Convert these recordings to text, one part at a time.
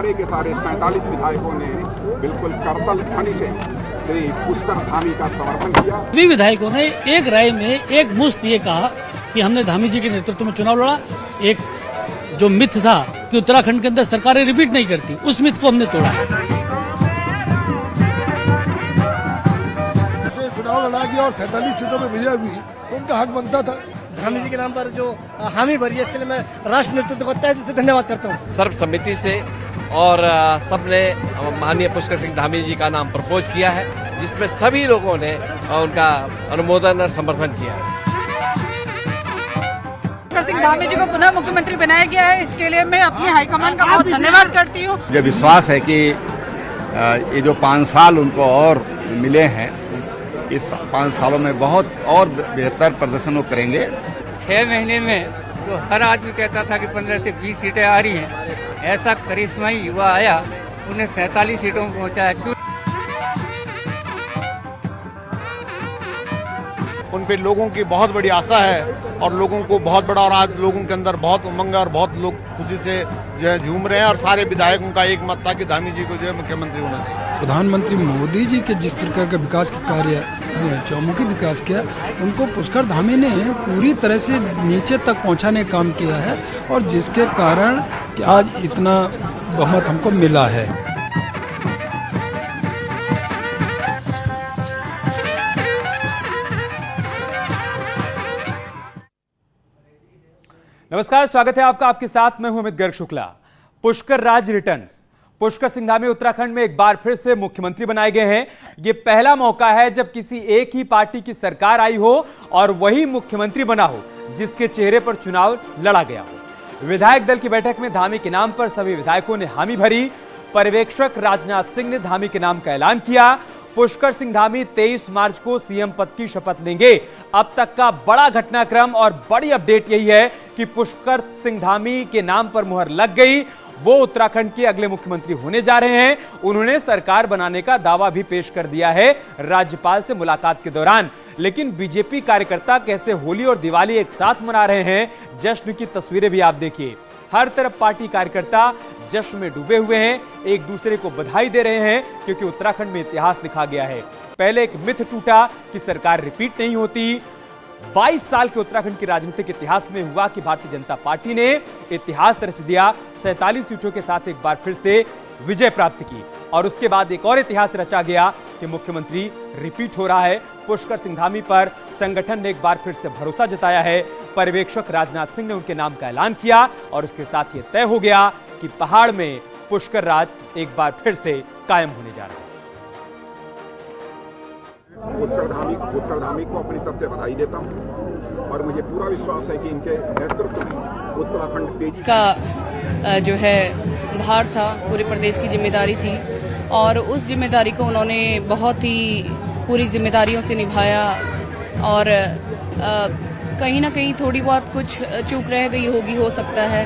सारे के सारे 47 विधायकों ने बिल्कुल करतल ध्वनि से श्री पुष्कर धामी का समर्थन किया। सभी विधायकों ने एक राय में एक मुश्त ये कहा कि हमने धामी जी के नेतृत्व में चुनाव लड़ा। एक जो मिथ था कि उत्तराखंड के अंदर सरकारें रिपीट नहीं करती, उस मिथ को हमने तोड़ा। चुनाव लड़ा गया और 47 सीटों में विजय हुई, तो उनका हक बनता था। धामी जी के नाम पर जो हामी भरी है, इसके लिए मैं राष्ट्र नेतृत्व को तहे दिल से धन्यवाद करता हूँ। सर्वसम्मति से और सबने माननीय पुष्कर सिंह धामी जी का नाम प्रपोज किया है, जिसमें सभी लोगों ने उनका अनुमोदन और समर्थन किया है। पुष्कर सिंह धामी जी को पुनः मुख्यमंत्री बनाया गया है, इसके लिए मैं अपनी हाईकमान का बहुत धन्यवाद करती हूँ। मुझे विश्वास है कि ये जो 5 साल उनको और मिले हैं, इस 5 सालों में बहुत और बेहतर प्रदर्शन वो करेंगे। 6 महीने में जो हर आदमी कहता था कि 15 से 20 सीटें आ रही हैं, ऐसा करिश्माई युवा आया, उन्हें 47 सीटों में पहुंचाया। क्यों? उन पे लोगों की बहुत बड़ी आशा है और लोगों को बहुत बड़ा, और आज लोगों के अंदर बहुत उमंग है और बहुत लोग खुशी से जो है झूम रहे हैं। और सारे विधायकों का एक मत था कि धामी जी को जो है मुख्यमंत्री होना चाहिए। प्रधानमंत्री मोदी जी के जिस प्रकार का विकास के कार्य चौमुखी विकास किया, उनको पुष्कर धामी ने पूरी तरह से नीचे तक पहुंचाने का काम किया है, और जिसके कारण कि आज इतना बहुमत हमको मिला है। नमस्कार, स्वागत है आपका। आपके साथ मैं हूं अमित गर्ग शुक्ला। पुष्कर राज रिटर्न्स। पुष्कर सिंह धामी उत्तराखंड में एक बार फिर से मुख्यमंत्री बनाए गए हैं। ये पहला मौका है जब किसी एक ही पार्टी की सरकार आई हो और वही मुख्यमंत्री बना हो जिसके चेहरे पर चुनाव लड़ा गया हो। विधायक दल की बैठक में धामी के नाम पर सभी विधायकों ने हामी भरी। पर्यवेक्षक राजनाथ सिंह ने धामी के नाम का ऐलान किया। पुष्कर सिंह धामी 23 मार्च को सीएम पद की शपथ लेंगे। अब तक का बड़ा घटनाक्रम और बड़ी अपडेट यही है कि पुष्कर सिंह धामी के नाम पर मुहर लग गई। वो उत्तराखंड के अगले मुख्यमंत्री होने जा रहे हैं। उन्होंने सरकार बनाने का दावा भी पेश कर दिया है राज्यपाल से मुलाकात के दौरान। लेकिन बीजेपी कार्यकर्ता कैसे होली और दिवाली एक साथ मना रहे हैं, जश्न की तस्वीरें भी आप देखिए। हर तरफ पार्टी कार्यकर्ता जश्न में डूबे हुए हैं, एक दूसरे को बधाई दे रहे हैं, क्योंकि उत्तराखंड में इतिहास लिखा गया है। पहले एक मिथ टूटा कि सरकार रिपीट नहीं होती। 22 साल के उत्तराखंड के राजनीतिक इतिहास में हुआ कि भारतीय जनता पार्टी ने इतिहास रच दिया। 47 सीटों के साथ एक बार फिर से विजय प्राप्त की, और उसके बाद एक और इतिहास रचा गया कि मुख्यमंत्री रिपीट हो रहा है। पुष्कर सिंह धामी पर संगठन ने एक बार फिर से भरोसा जताया है। पर्यवेक्षक राजनाथ सिंह ने उनके नाम का ऐलान किया, और उसके साथ ये तय हो गया कि पहाड़ में पुष्कर राज एक बार फिर से कायम होने जा रहा है। पुष्कर धामी को अपनी तरफ से बधाई देता हूं, और मुझे पूरा विश्वास है कि इनके नेतृत्व में उत्तराखंड तेजी का जो है भार था, पूरे प्रदेश की जिम्मेदारी थी, और उस जिम्मेदारी को उन्होंने बहुत ही पूरी जिम्मेदारियों से निभाया। और कहीं ना कहीं थोड़ी बहुत कुछ चूक रह गई होगी, हो सकता है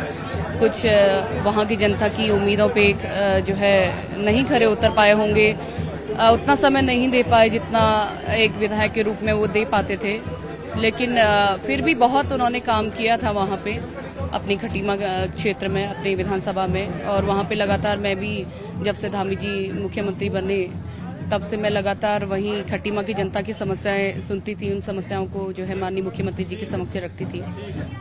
कुछ वहाँ की जनता की उम्मीदों पे जो है नहीं खरे उतर पाए होंगे, उतना समय नहीं दे पाए जितना एक विधायक के रूप में वो दे पाते थे। लेकिन फिर भी बहुत उन्होंने काम किया था वहाँ पे, अपनी खटीमा क्षेत्र में, अपनी विधानसभा में। और वहाँ पे लगातार मैं भी, जब से धामी जी मुख्यमंत्री बने तब से मैं लगातार वहीं खटीमा की जनता की समस्याएं सुनती थी, उन समस्याओं को जो है माननीय मुख्यमंत्री जी के समक्ष रखती थी।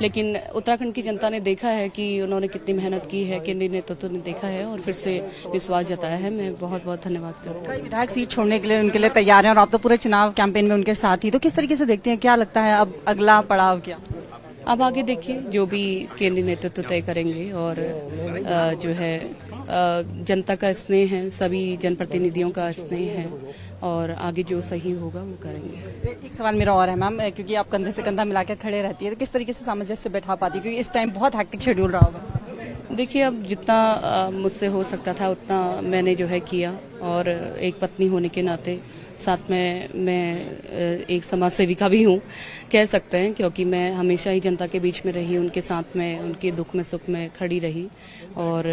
लेकिन उत्तराखंड की जनता ने देखा है कि उन्होंने कितनी मेहनत की है, केंद्रीय नेतृत्व ने देखा है और फिर से विश्वास जताया है। मैं बहुत बहुत धन्यवाद करूँगा। विधायक सीट छोड़ने के लिए उनके लिए तैयार हैं, और आप तो पूरे चुनाव कैंपेन में उनके साथ ही, तो किस तरीके से देखते हैं, क्या लगता है अब अगला पड़ाव क्या? अब आगे देखिए, जो भी केंद्रीय नेतृत्व तय करेंगे, और जो है जनता का स्नेह है, सभी जनप्रतिनिधियों का स्नेह है, और आगे जो सही होगा वो करेंगे। एक सवाल मेरा और है मैम, क्योंकि आप कंधे से कंधा मिलाकर खड़े रहती है, तो किस तरीके से सामंजस्य बैठा पाती है, क्योंकि इस टाइम बहुत हेक्टिक शेड्यूल रहा होगा? देखिए, अब जितना मुझसे हो सकता था उतना मैंने जो है किया, और एक पत्नी होने के नाते साथ में मैं एक समाज सेविका भी हूँ कह सकते हैं, क्योंकि मैं हमेशा ही जनता के बीच में रही, उनके साथ में, उनके दुख में सुख में खड़ी रही। और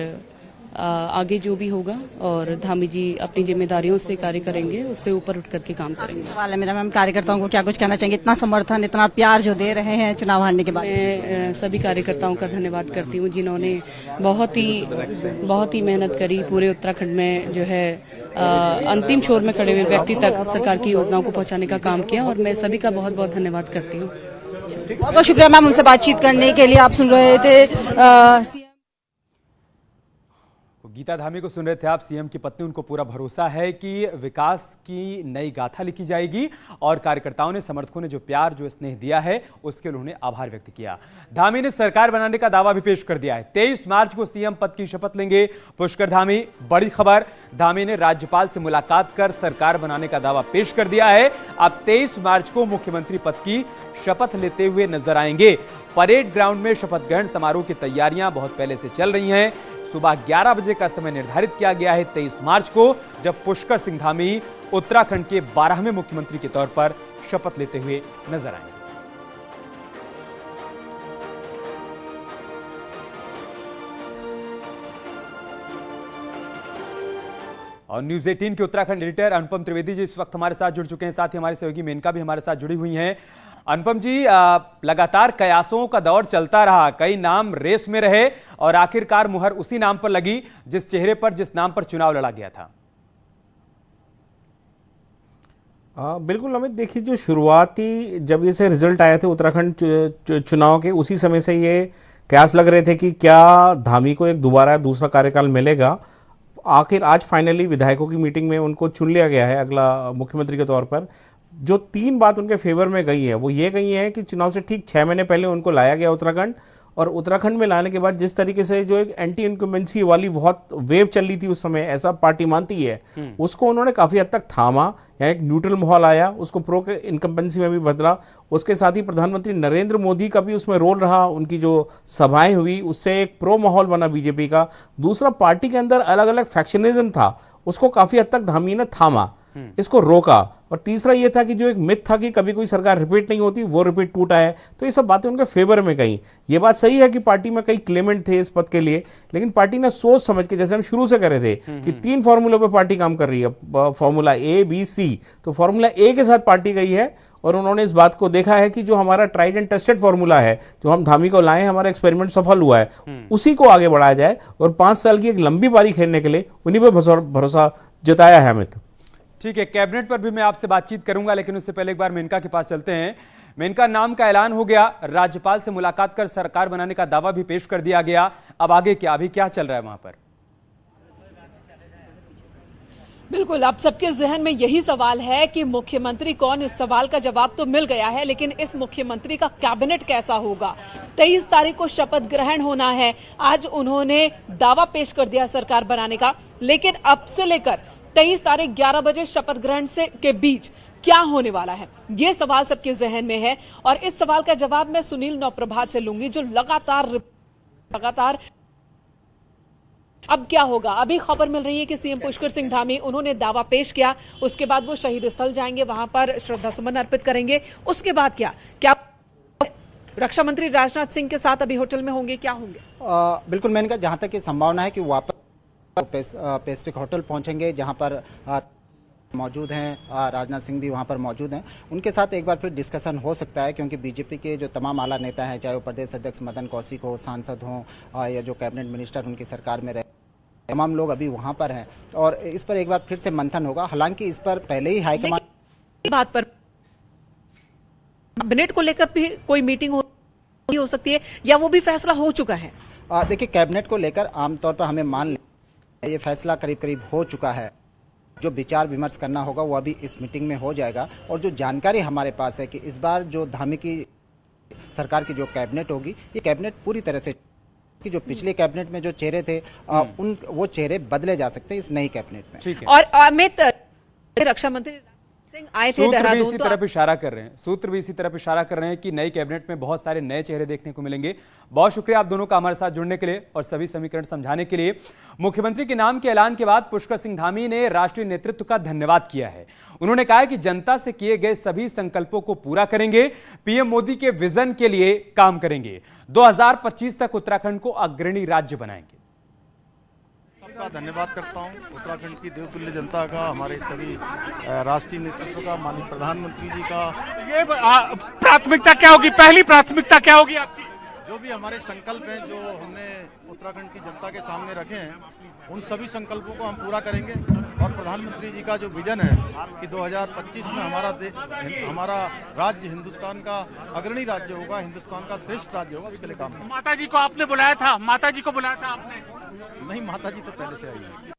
आगे जो भी होगा और धामी जी अपनी जिम्मेदारियों से कार्य करेंगे, उससे ऊपर उठ करके काम करेंगे। सवाल है मेरा, मैम कार्यकर्ताओं को क्या कुछ कहना चाहेंगे, इतना समर्थन इतना प्यार जो दे रहे हैं चुनाव हारने के बाद? मैं सभी कार्यकर्ताओं का धन्यवाद करती हूँ जिन्होंने बहुत ही मेहनत करी, पूरे उत्तराखंड में जो है अंतिम छोर में खड़े हुए व्यक्ति तक सरकार की योजनाओं को पहुंचाने का काम किया, और मैं सभी का बहुत बहुत धन्यवाद करती हूँ। बहुत बहुत शुक्रिया मैम उनसे बातचीत करने के लिए। आप सुन रहे थे गीता धामी को सुन रहे थे आप। सीएम की पत्नी, उनको पूरा भरोसा है कि विकास की नई गाथा लिखी जाएगी, और कार्यकर्ताओं ने, समर्थकों ने जो प्यार जो स्नेह दिया है उसके लिए उन्होंने आभार व्यक्त किया। धामी ने सरकार बनाने का दावा भी पेश कर दिया है। 23 मार्च को सीएम पद की शपथ लेंगे पुष्कर धामी। बड़ी खबर, धामी ने राज्यपाल से मुलाकात कर सरकार बनाने का दावा पेश कर दिया है। अब 23 मार्च को मुख्यमंत्री पद की शपथ लेते हुए नजर आएंगे। परेड ग्राउंड में शपथ ग्रहण समारोह की तैयारियां बहुत पहले से चल रही हैं। सुबह 11 बजे का समय निर्धारित किया गया है 23 मार्च को, जब पुष्कर सिंह धामी उत्तराखंड के 12वें मुख्यमंत्री के तौर पर शपथ लेते हुए नजर आएंगे। और न्यूज 18 के उत्तराखंड एडिटर अनुपम त्रिवेदी जी इस वक्त हमारे साथ जुड़ चुके हैं, साथ ही हमारे सहयोगी मेनका भी हमारे साथ जुड़ी हुई हैं। अनुपम जी, लगातार कयासों का दौर चलता रहा, कई नाम रेस में रहे और आखिरकार मुहर उसी नाम पर लगी जिस चेहरे पर, जिस नाम पर चुनाव लड़ा गया था। बिल्कुल अमित, देखिए जो शुरुआती जब ये से रिजल्ट आए थे उत्तराखंड चुनाव के, उसी समय से ये कयास लग रहे थे कि क्या धामी को एक दोबारा दूसरा कार्यकाल मिलेगा। आखिर आज फाइनली विधायकों की मीटिंग में उनको चुन लिया गया है अगला मुख्यमंत्री के तौर पर। जो 3 बात उनके फेवर में गई है वो ये गई है कि चुनाव से ठीक 6 महीने पहले उनको लाया गया उत्तराखंड, और उत्तराखंड में लाने के बाद जिस तरीके से जो एक एंटी इनकम्बेंसी वाली बहुत वेव चल रही थी उस समय, ऐसा पार्टी मानती है, उसको उन्होंने काफी हद तक थामा। यहाँ एक न्यूट्रल माहौल आया, उसको प्रो इनकम्बेंसी में भी बदला। उसके साथ ही प्रधानमंत्री नरेंद्र मोदी का भी उसमें रोल रहा, उनकी जो सभाएं हुई उससे एक प्रो माहौल बना बीजेपी का। दूसरा, पार्टी के अंदर अलग अलग फैक्शनिज्म था, उसको काफी हद तक धामी ने थामा, इसको रोका। और तीसरा ये था कि जो एक मिथ था कि कभी कोई सरकार रिपीट नहीं होती, वो रिपीट टूटा है। तो ये सब बातें उनके फेवर में गई। ये बात सही है कि पार्टी में कई क्लेमेंट थे इस पद के लिए, लेकिन पार्टी ने सोच समझ के, जैसे हम शुरू से करे थे कि 3 फॉर्मूलों पे पार्टी काम कर रही है, फॉर्मूला ए, बी, सी। तो फॉर्मूला ए के साथ पार्टी गई है, और उन्होंने इस बात को देखा है कि जो हमारा ट्राइड एंड टेस्टेड फॉर्मूला है, जो हम धामी को लाए, हमारा एक्सपेरिमेंट सफल हुआ है, उसी को आगे बढ़ाया जाए और 5 साल की एक लंबी पारी खेलने के लिए उन्हीं पर भरोसा जताया है अमित। ठीक है, कैबिनेट पर भी मैं आपसे बातचीत करूंगा, लेकिन उससे पहले एक बार मेनका के पास चलते हैं। मेनका, नाम का ऐलान हो गया, राज्यपाल से मुलाकात कर सरकार बनाने का दावा भी पेश कर दिया गया। अब आगे क्या, अभी क्या चल रहा है वहां पर? बिल्कुल, अब सबके जहन में यही सवाल है कि मुख्यमंत्री कौन। इस सवाल का जवाब तो मिल गया है, लेकिन इस मुख्यमंत्री का कैबिनेट कैसा होगा। 23 तारीख को शपथ ग्रहण होना है। आज उन्होंने दावा पेश कर दिया सरकार बनाने का, लेकिन अब से लेकर 23 तारीख 11 बजे शपथ ग्रहण से के बीच क्या होने वाला है, ये सवाल सबके जहन में है। और इस सवाल का जवाब मैं सुनील नौप्रभात से लूंगी, जो लगातार अब क्या होगा। अभी खबर मिल रही है कि सीएम पुष्कर सिंह धामी, उन्होंने दावा पेश किया, उसके बाद वो शहीद स्थल जाएंगे, वहां पर श्रद्धा सुमन अर्पित करेंगे। उसके बाद क्या रक्षा मंत्री राजनाथ सिंह के साथ अभी होटल में होंगे, क्या होंगे? बिल्कुल, मैंने कहा जहां तक ये संभावना है कि वापस पैसिफिक होटल पहुंचेंगे, जहां पर मौजूद हैं राजनाथ सिंह भी वहां पर मौजूद हैं। उनके साथ एक बार फिर डिस्कशन हो सकता है, क्योंकि बीजेपी के जो तमाम आला नेता हैं, चाहे वो प्रदेश अध्यक्ष मदन कौशिक हो, सांसद हों या जो कैबिनेट मिनिस्टर उनकी सरकार में रहे, तमाम लोग अभी वहां पर हैं और इस पर एक बार फिर से मंथन होगा। हालांकि इस पर पहले ही बात पर कैबिनेट को लेकर भी कोई मीटिंग हो सकती है या वो भी फैसला हो चुका है? देखिए, कैबिनेट को लेकर आमतौर पर हमें मान लें ये फैसला करीब करीब हो चुका है। जो विचार विमर्श करना होगा वो अभी इस मीटिंग में हो जाएगा। और जो जानकारी हमारे पास है कि इस बार जो धामी की सरकार की जो कैबिनेट होगी, ये कैबिनेट पूरी तरह से कि जो पिछले कैबिनेट में जो चेहरे थे वो चेहरे बदले जा सकते हैं इस नई कैबिनेट में। ठीक है। और अमित, रक्षा मंत्री सिंह आए थे देहरादून, सूत्र भी इसी तरफ इशारा कर रहे हैं कि नई कैबिनेट में बहुत सारे नए चेहरे देखने को मिलेंगे। बहुत शुक्रिया आप दोनों का हमारे साथ जुड़ने के लिए और सभी समीकरण समझाने के लिए। मुख्यमंत्री के नाम के ऐलान के बाद पुष्कर सिंह धामी ने राष्ट्रीय नेतृत्व का धन्यवाद किया है। उन्होंने कहा कि जनता से किए गए सभी संकल्पों को पूरा करेंगे, पीएम मोदी के विजन के लिए काम करेंगे, 2025 तक उत्तराखंड को अग्रणी राज्य बनाएंगे। का धन्यवाद करता हूं, उत्तराखंड की देवतुल्य जनता का, हमारे सभी राष्ट्रीय नेतृत्व का, माननीय प्रधानमंत्री जी का। ये प्राथमिकता क्या होगी, पहली प्राथमिकता क्या होगी आपकी? जो भी हमारे संकल्प हैं, जो हमने उत्तराखंड की जनता के सामने रखे हैं, उन सभी संकल्पों को हम पूरा करेंगे। और प्रधानमंत्री जी का जो विजन है कि 2025 में हमारा राज्य हिंदुस्तान का अग्रणी राज्य होगा, हिंदुस्तान का श्रेष्ठ राज्य होगा, उसके लिए काम करेंगे। माता जी को आपने बुलाया था? माता जी को बुलाया था आपने? नहीं, माता जी तो पहले से आई है।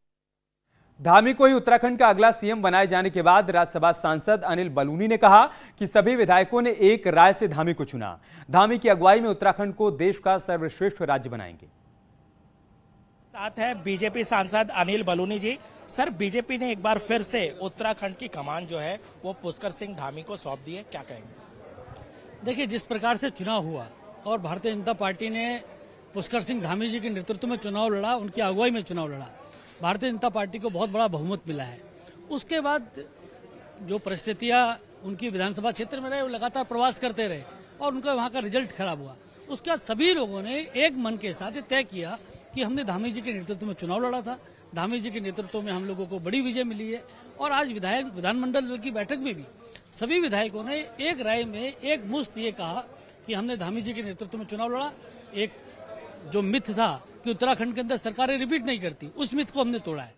धामी को ही उत्तराखंड का अगला सीएम बनाए जाने के बाद राज्यसभा सांसद अनिल बलूनी ने कहा कि सभी विधायकों ने एक राय से धामी को चुना। धामी की अगुवाई में उत्तराखंड को देश का सर्वश्रेष्ठ राज्य बनाएंगे। साथ है बीजेपी सांसद अनिल बलूनी जी। सर, बीजेपी ने एक बार फिर से उत्तराखंड की कमान जो है वो पुष्कर सिंह धामी को सौंप दी है, क्या कहेंगे? देखिए, जिस प्रकार से चुनाव हुआ और भारतीय जनता पार्टी ने पुष्कर सिंह धामी जी के नेतृत्व में चुनाव लड़ा, उनकी अगुवाई में चुनाव लड़ा, भारतीय जनता पार्टी को बहुत बड़ा बहुमत मिला है। उसके बाद जो परिस्थितियां उनकी विधानसभा क्षेत्र में रहे, वो लगातार प्रवास करते रहे और उनका वहां का रिजल्ट खराब हुआ। उसके बाद सभी लोगों ने एक मन के साथ तय किया कि हमने धामी जी के नेतृत्व में चुनाव लड़ा था, धामी जी के नेतृत्व में हम लोगों को बड़ी विजय मिली है। और आज विधानमंडल दल की बैठक में भी सभी विधायकों ने एक राय में एक मुश्त ये कहा कि हमने धामी जी के नेतृत्व में चुनाव लड़ा। एक जो मिथ था कि उत्तराखंड के अंदर सरकारें रिपीट नहीं करती, उस मिथ को हमने तोड़ा है।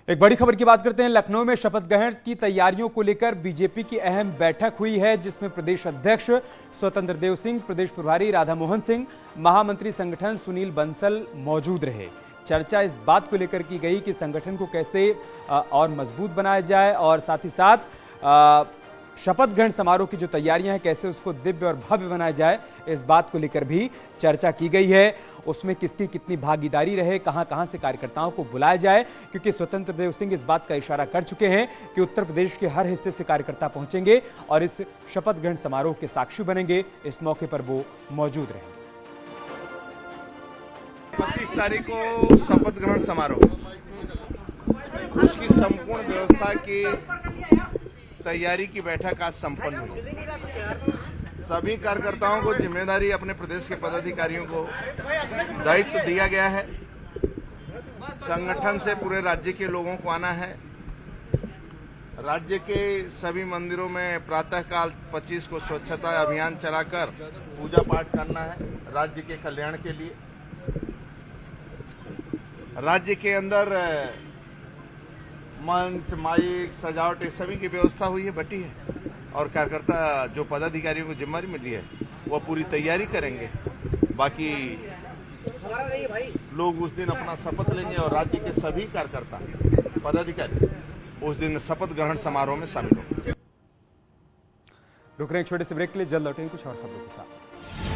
एक बड़ी खबर की बात करते हैं। लखनऊ में शपथ ग्रहण की तैयारियों को लेकर बीजेपी की अहम बैठक हुई है, जिसमें प्रदेश अध्यक्ष स्वतंत्र देव सिंह, प्रदेश प्रभारी राधा मोहन सिंह, महामंत्री संगठन सुनील बंसल मौजूद रहे। चर्चा इस बात को लेकर की गई कि संगठन को कैसे और मजबूत बनाया जाए और साथ ही साथ शपथ ग्रहण समारोह की जो तैयारियां हैं कैसे उसको दिव्य और भव्य बनाया जाए, इस बात को लेकर भी चर्चा की गई है। उसमें किसकी कितनी भागीदारी रहे, कहां कहां से कार्यकर्ताओं को बुलाया जाए, क्योंकि स्वतंत्र देव सिंह इस बात का इशारा कर चुके हैं कि उत्तर प्रदेश के हर हिस्से से कार्यकर्ता पहुंचेंगे और इस शपथ ग्रहण समारोह के साक्षी बनेंगे। इस मौके पर वो मौजूद रहेंगे। 25 तारीख को शपथ ग्रहण समारोह, उसकी संपूर्ण व्यवस्था की तैयारी की बैठक आज संपन्न हुई। सभी कार्यकर्ताओं को जिम्मेदारी, अपने प्रदेश के पदाधिकारियों को दायित्व दिया गया है। संगठन से पूरे राज्य के लोगों को आना है। राज्य के सभी मंदिरों में प्रातःकाल 25 को स्वच्छता अभियान चलाकर पूजा पाठ करना है राज्य के कल्याण के लिए। राज्य के अंदर मंच, माइक, सजावट, इस सभी की व्यवस्था हुई है, बटी है और कार्यकर्ता जो पदाधिकारियों को जिम्मेदारी मिली है वो पूरी तैयारी करेंगे। बाकी लोग उस दिन अपना शपथ लेंगे और राज्य के सभी कार्यकर्ता, पदाधिकारी उस दिन शपथ ग्रहण समारोह में शामिल होंगे। रुक रहे हैं छोटे से ब्रेक के लिए, जल्द लौटेंगे कुछ और खबरों के साथ।